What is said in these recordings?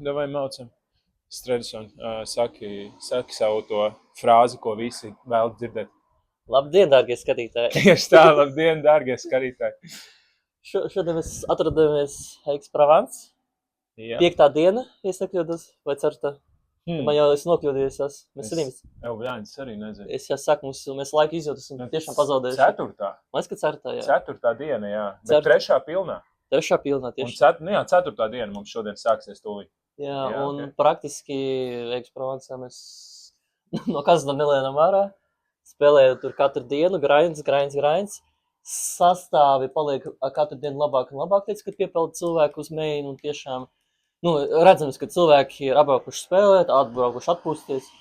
davai maucam. Stredson, saki savu to frāzi, ko visi vēl dzirdēt. Labdien, dārgie skatītāji! Tieši tā, labdien, dārgie skatītāji! Šodien mēs atrodamies Aix-Provence. Jā. 5. diena, ja es nekļūdos, vai 4. Man jau es nokļūdījies. Mēs arī. Es arī nezinu. Es jau saku, mēs laiku izjūtas un tiešām pazaudējuši. 4. Man liekas, ka 4. jā. 4. diena, jā. Bet 3. pilnā. 3. pilnā tieši. Un 4. diena mums šodien sāksies tūlīt. Jā, un okay. Praktiski Aix-Provencē mēs no Kazana nelienam ārā. Spēlēju tur katru dienu, grinds. Sastāvi paliek katru dienu labāk un labāk, kad piepelda cilvēku uz mēģinu un tiešām, redzams, ka cilvēki ir apbraukuši spēlēt, atbraukuši atpūsties.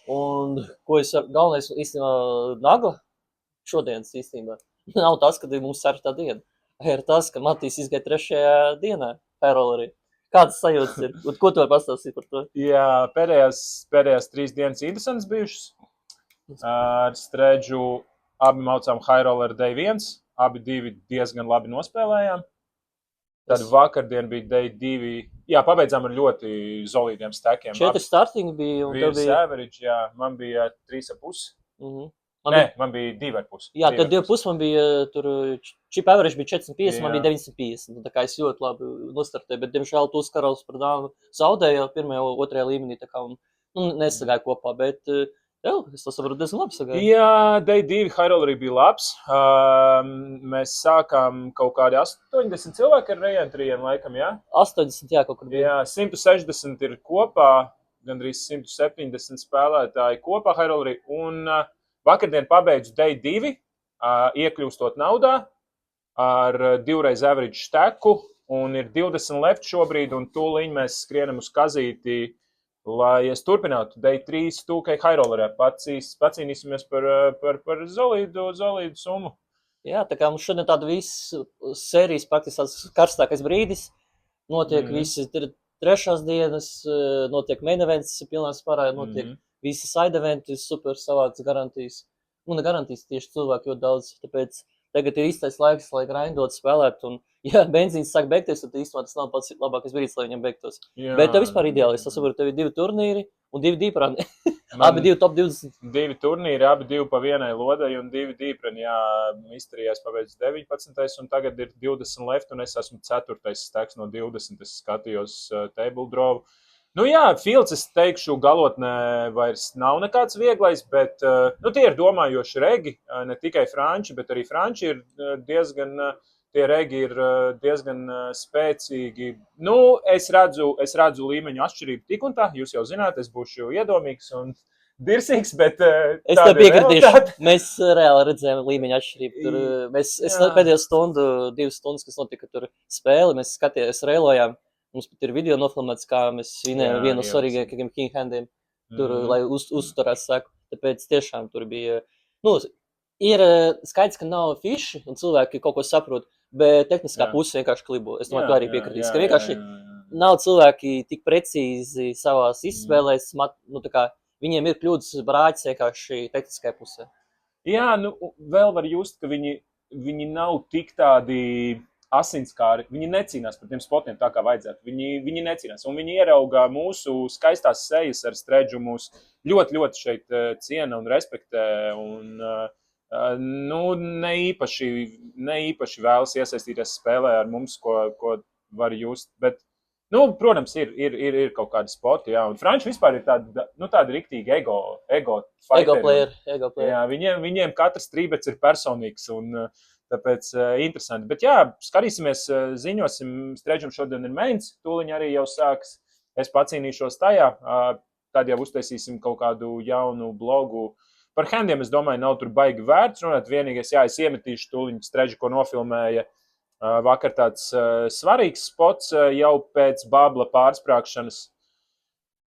Un, ko es galvenais īstenībā nagla šodienas īstenībā, nav tas, kad ir mums 4. diena. Ir tas, ka Matīs izgāja 3. dienā Ferrollerī. Kādas sajūtas ir? Un ko tu vari pastāstīt par to? Jā, pēdējās 3 dienas interesantas bijušas. Ar Stredžu abi maucām High Roller Day 1. Abi 2 diezgan labi nospēlējām. Tad vakardien bija Day 2. Jā, pabeidzām ar ļoti solīdiem stekiem. 4 startingi bija. Virs average, jā. Man bija 3,5. Man bija 2,5. Jā, tad 2,5 man bija tur, chip average bija 450, man bija 950. Tā kā es ļoti labi nostartēju, bet, diemžēl, tos karaus par dāmu zaudēju jau 1. un 2. līmenī, tā kā, nesagāju kopā, bet, es to saprotu diezgan labi sagāju. Jā, Day 2 High Rollerī bija labs. Mēs sākām kaut kādi 80 cilvēki ar reentrijiem, laikam, jā? 80, jā, kaut kur bija. Jā, 160 ir kopā, gandrīz 170 spēlētāji kopā High Rollerī, un vakardien pabeidzu Day 2, iekļūstot naudā ar 2x average steku, un ir 20 left šobrīd, un tūliņ mēs skrienam uz kazīti, lai es turpinātu Day 3 2K High Rollerē. Pacīnīsimies par solīdu summu. Jā, tā kā mums šodien tāda visu sērijas praktiski tāds karstākais brīdis. Notiek visi 3. dienas, notiek main events pilnā spārā, notiek visi side eventi, super savāds garantijas. Un garantijas tieši cilvēki ļoti daudz, tāpēc tagad ir īstais laiks, lai grindot spēlēt. Un, ja benzīns sāk beigties, tad īstenībā tas nav pats labākais brīdis, lai viņam beigtos. Jā. Bet tev vispār ideāli, es saprotu, tev ir 2 turnīri un 2 dīprani. Abi 2 top 20. 2 turnīri, abi 2 pa vienai lodai un 2 dīprani. Jā, Misterijās pabeidz 19. un tagad ir 20 left, un es esmu 4. steks no 20. Es skatījos table draw. Jā, Fields, es teikšu, galotnē vairs nav nekāds vieglais, bet tie ir domājoši regi, ne tikai franči, bet arī franči ir diezgan, tie regi ir diezgan spēcīgi. Es redzu līmeņu atšķirību tik un tā, jūs jau zināt, es būšu iedomīgs un dirsīgs, bet es tev piekritīšu, mēs reāli redzējām līmeņu atšķirību. Tur, mēs pēdējo stundu, 2 stundas, kas notika tur spēli, mēs skatījās, reilojām. Mums pat ir video nofilmēts, kā mēs vinējām vienu no svarīgākajiem king handiem, tur, lai uzturētu saku. Tāpēc tiešām tur bija, ir skaidrs, ka nav fiši un cilvēki kaut ko saprot, bet tehniskā puse vienkārši klibo. Es domāju, ka arī piekritīs, ka vienkārši nav cilvēki tik precīzi savās izspēlēs, viņiem ir kļūdas brāķis vienkārši tehniskajā pusē. Jā, vēl var just, ka viņi nav tik tādi asinskāri, viņi necīnās par tiem spotiem tā, kā vajadzētu. Viņi necīnās, un viņi ierauga mūsu skaistās sejas ar Stredžu, mūs ļoti, ļoti šeit ciena un respektē, un ne īpaši vēlas iesaistīties spēlē ar mums, ko var just, bet, protams, ir kaut kādi spoti, jā, un franči vispār ir tādi riktīgi ego player. Jā, viņiem katrs trībets ir personīgs, un tāpēc interesanti. Bet jā, skatīsimies, ziņosim, Stredžam šodien ir mains, tūliņ arī jau sāks. Es pacīnīšos tajā, tad jau uztaisīsim kaut kādu jaunu blogu. Par handiem, es domāju, nav tur baigi vērts runāt. Vienīgais, es iemetīšu tūliņ Stredžu, ko nofilmēja vakar tāds svarīgs spots jau pēc babla pārsprākšanas.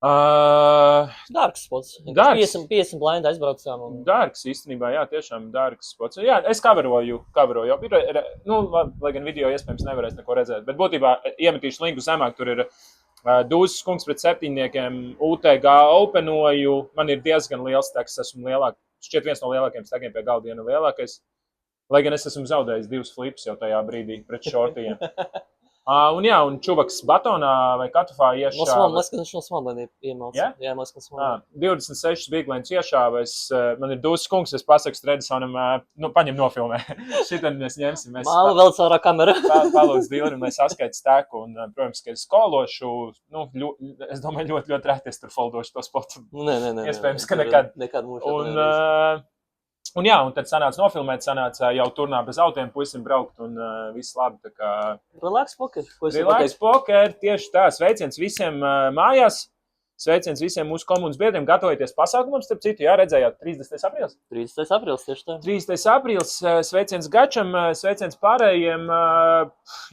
Dārgs spots. 50 blind aizbraucām. Dārgs īstenībā, jā, tiešām dārgs spots. Jā, es coveroju. Lai gan video iespējams nevarēs neko redzēt, bet būtībā iemetīšu linku zemāk, tur ir Dūzes kungs pret 7-niekiem, UTG openoju. Man ir diezgan liels steks, esmu lielāk, šķiet viens no lielākiem stekiem pie galdiena lielākais. Lai gan es esmu zaudējis 2 flips jau tajā brīdī pret šortiem. Un jā, un čuvaks batonā vai katufā iešāva. Viņš no Smalbēniem iemalca. Ja? Jā, man liekas, no Smalbēniem. 26 bīglēns iešāva. Man ir dūs kungs, es pasaku Stredisonam, paņem nofilmē. Šitam mēs ņemsim. Māla vēl caurā kamera. Palūdz Dilrim, lai saskaita steku. Un, protams, ka es skološu, es domāju, ļoti reti es tur foldošu to spotu. Nē. Iespējams, ka nekad. Nekad mūžā. Un jā, un tad sanāca nofilmēt, sanāca jau turnā bez autiem puisim braukt un viss labi. Tā kā... Relax poker. Relax poker, tieši tā. Sveiciens visiem mājās. Sveiciens visiem mūsu komunas biedriem. Gatavojieties pasākumam, starp citu, jā, redzējāt 30. aprīlis? 30. aprīlis, tieši tā. 30. aprīlis, sveiciens Gačam, sveiciens pārējiem.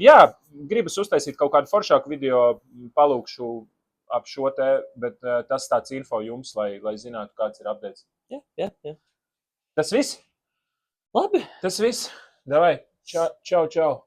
Jā, gribas uztaisīt kaut kādu foršāku video, palūkšu ap šo te, bet tas tāds info jums, lai zinātu, kāds ir updates. Jā. Tas viss? Labi. Tas viss. Davai. Čau.